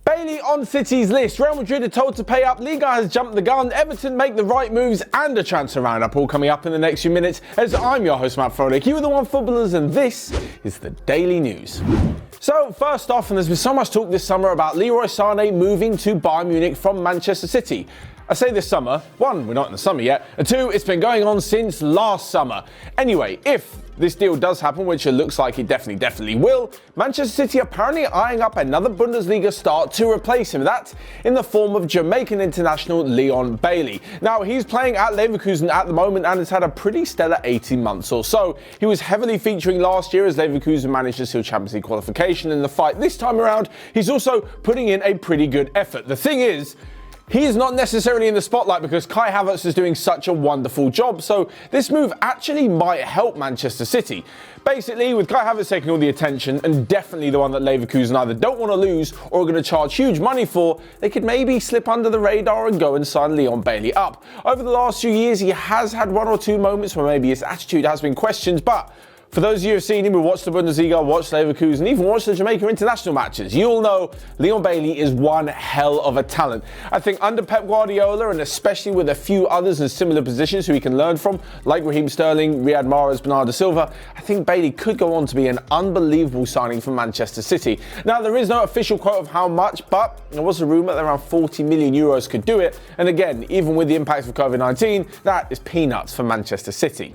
Bailey on City's list. Real Madrid are told to pay up. Ligue has jumped the gun. Everton make the right moves, and a transfer roundup all coming up in the next few minutes. As I'm your host, Matt Froelich. You are the Onefootballers, and this is the Daily News. So first off, and there's been so much talk this summer about Leroy Sane moving to Bayern Munich from Manchester City. I say this summer, one, we're not in the summer yet, and two, it's been going on since last summer. Anyway, if this deal does happen, which it looks like it definitely will, Manchester City apparently eyeing up another Bundesliga start to replace him. That in the form of Jamaican international Leon Bailey. Now, he's playing at Leverkusen at the moment and has had a pretty stellar 18 months or so. He was heavily featuring last year as Leverkusen managed to seal Champions League qualification in the fight. This time around, he's also putting in a pretty good effort. The thing is, he is not necessarily in the spotlight because Kai Havertz is doing such a wonderful job, so this move actually might help Manchester City. Basically, with Kai Havertz taking all the attention, and definitely the one that Leverkusen either don't want to lose or are going to charge huge money for, they could maybe slip under the radar and go and sign Leon Bailey up. Over the last few years, he has had one or two moments where maybe his attitude has been questioned, but for those of you who have seen him, who watched the Bundesliga, watched Leverkusen, even watched the Jamaica international matches, you'll know Leon Bailey is one hell of a talent. I think under Pep Guardiola, and especially with a few others in similar positions who he can learn from, like Raheem Sterling, Riyad Mahrez, Bernardo Silva, I think Bailey could go on to be an unbelievable signing for Manchester City. Now, there is no official quote of how much, but there was a rumour that around 40 million euros could do it. And again, even with the impacts of COVID-19, that is peanuts for Manchester City.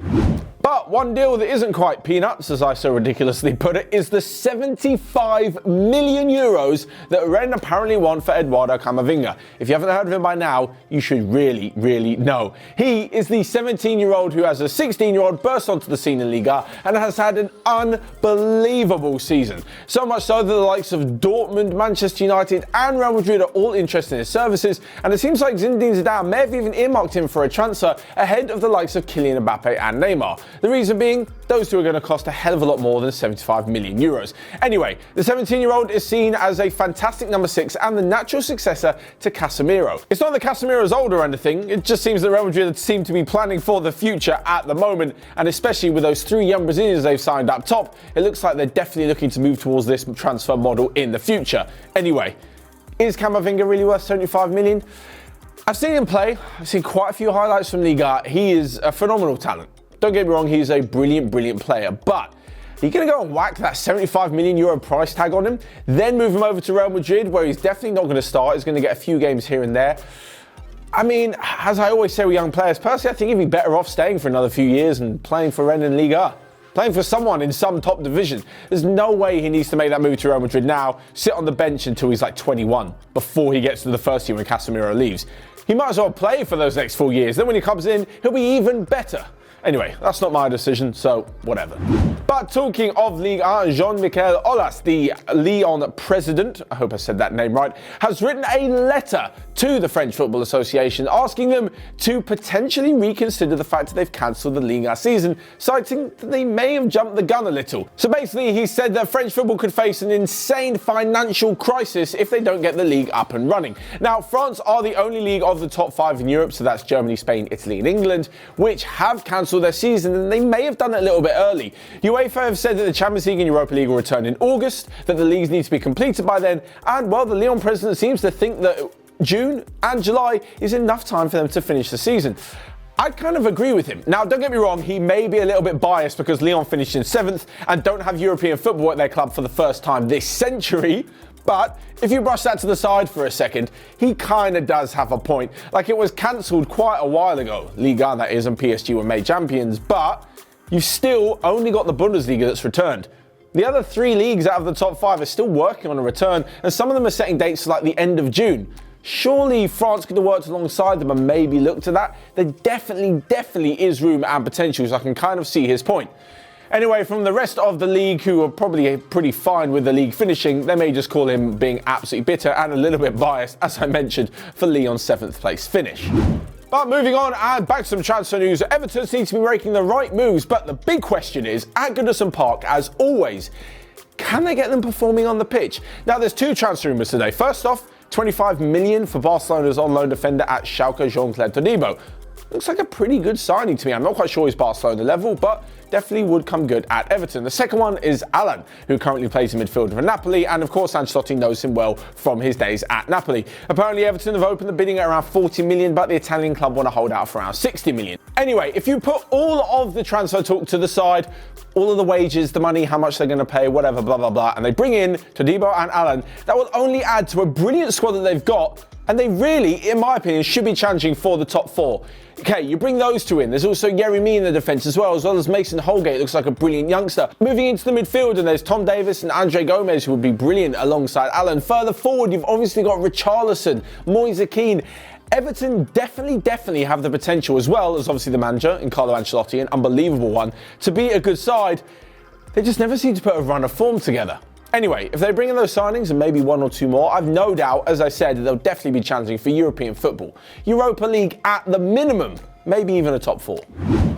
But one deal that isn't quite peanuts, as I so ridiculously put it, is the 75 million euros that Rennes apparently want for Eduardo Camavinga. If you haven't heard of him by now, you should really know. He is the 17-year-old who, as a 16-year-old, burst onto the scene in Ligue and has had an unbelievable season. So much so that the likes of Dortmund, Manchester United and Real Madrid are all interested in his services, and it seems like Zinedine Zidane may have even earmarked him for a transfer ahead of the likes of Kylian Mbappe and Neymar. The reason being, those two are going to cost a hell of a lot more than 75 million euros. Anyway, the 17-year-old is seen as a fantastic number 6 and the natural successor to Casemiro. It's not that Casemiro's old or anything, it just seems that Real Madrid seem to be planning for the future at the moment, and especially with those 3 young Brazilians they've signed up top, it looks like they're definitely looking to move towards this transfer model in the future. Anyway, is Camavinga really worth 75 million? I've seen him play, I've seen quite a few highlights from Liga. He is a phenomenal talent. Don't get me wrong, he's a brilliant player, but you're going to go and whack that 75 million euro price tag on him, then move him over to Real Madrid, where he's definitely not going to start. He's going to get a few games here and there. I mean, as I always say with young players, personally, I think he'd be better off staying for another few years and playing for Rennes in Liga. Playing for someone in some top division. There's no way he needs to make that move to Real Madrid now, sit on the bench until he's like 21, before he gets to the first team when Casemiro leaves. He might as well play for those next 4 years. Then when he comes in, he'll be even better. Anyway, that's not my decision, so whatever. But talking of Ligue 1, Jean-Michel Aulas, the Lyon president, I hope I said that name right, has written a letter to the French Football Association asking them to potentially reconsider the fact that they've cancelled the Ligue 1 season, citing that they may have jumped the gun a little. So basically, he said that French football could face an insane financial crisis if they don't get the league up and running. Now, France are the only league of the top 5 in Europe, so that's Germany, Spain, Italy and England, which have cancelled their season, and they may have done it a little bit early. UEFA have said that the Champions League and Europa League will return in August, that the leagues need to be completed by then, and well, the Lyon president seems to think that June and July is enough time for them to finish the season. I kind of agree with him. Now, don't get me wrong, he may be a little bit biased because Lyon finished in 7th and don't have European football at their club for the first time this century. But if you brush that to the side for a second, he kind of does have a point. Like, it was cancelled quite a while ago, Ligue 1 that is, and PSG were made champions, but you've still only got the Bundesliga that's returned. The other 3 leagues out of the top 5 are still working on a return, and some of them are setting dates for like the end of June. Surely France could have worked alongside them and maybe looked at that. There definitely is room and potential, so I can kind of see his point. Anyway, from the rest of the league, who are probably pretty fine with the league finishing, they may just call him being absolutely bitter and a little bit biased, as I mentioned, for Lyon's 7th place finish. But moving on and back to some transfer news, Everton seems to be making the right moves, but the big question is, at Goodison Park, as always, can they get them performing on the pitch? Now, there's 2 transfer rumours today. First off, 25 million for Barcelona's on-loan defender at Schalke, Jean-Claude Todibo. Looks like a pretty good signing to me. I'm not quite sure he's Barcelona level, but definitely would come good at Everton. The second one is Alan, who currently plays in midfield for Napoli, and of course Ancelotti knows him well from his days at Napoli. Apparently Everton have opened the bidding at around 40 million, but the Italian club want to hold out for around 60 million. Anyway, if you put all of the transfer talk to the side, all of the wages, the money, how much they're going to pay, whatever, blah, blah, blah, and they bring in Todibo and Alan, that will only add to a brilliant squad that they've got, and they really, in my opinion, should be challenging for the top four. Okay, you bring those two in. There's also Yeremy in the defence as well as Mason Holgate. Looks like a brilliant youngster. Moving into the midfield, and there's Tom Davis and Andre Gomez, who would be brilliant alongside Alan. Further forward, you've obviously got Richarlison, Moise Kean. Everton definitely have the potential, as well as obviously the manager in Carlo Ancelotti, an unbelievable one, to be a good side. They just never seem to put a run of form together. Anyway, if they bring in those signings and maybe one or two more, I've no doubt, as I said, that they'll definitely be challenging for European football. Europa League at the minimum, maybe even a top four.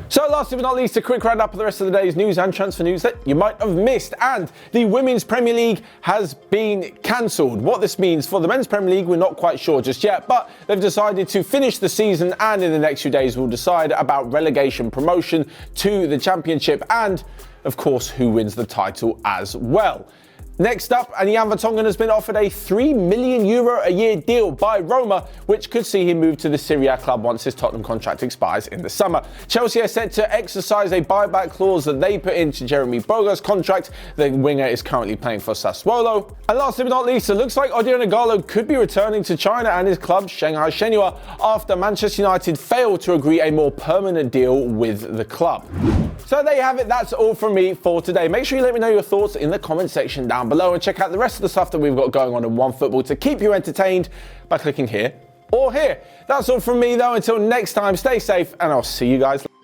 So lastly but not least, a quick roundup of the rest of the day's news and transfer news that you might have missed. And the Women's Premier League has been cancelled. What this means for the Men's Premier League, we're not quite sure just yet, but they've decided to finish the season, and in the next few days we'll decide about relegation, promotion to the Championship, and of course who wins the title as well. Next up, and Jan Vertonghen has been offered a €3 million a year deal by Roma, which could see him move to the Serie A club once his Tottenham contract expires in the summer. Chelsea are set to exercise a buyback clause that they put into Jeremy Boga's contract. The winger is currently playing for Sassuolo. And lastly but not least, it looks like Odion Ighalo could be returning to China and his club Shanghai Shenhua after Manchester United failed to agree a more permanent deal with the club. So there you have it, that's all from me for today. Make sure you let me know your thoughts in the comment section down below, and check out the rest of the stuff that we've got going on in OneFootball to keep you entertained by clicking here or here. That's all from me though. Until next time, stay safe, and I'll see you guys later.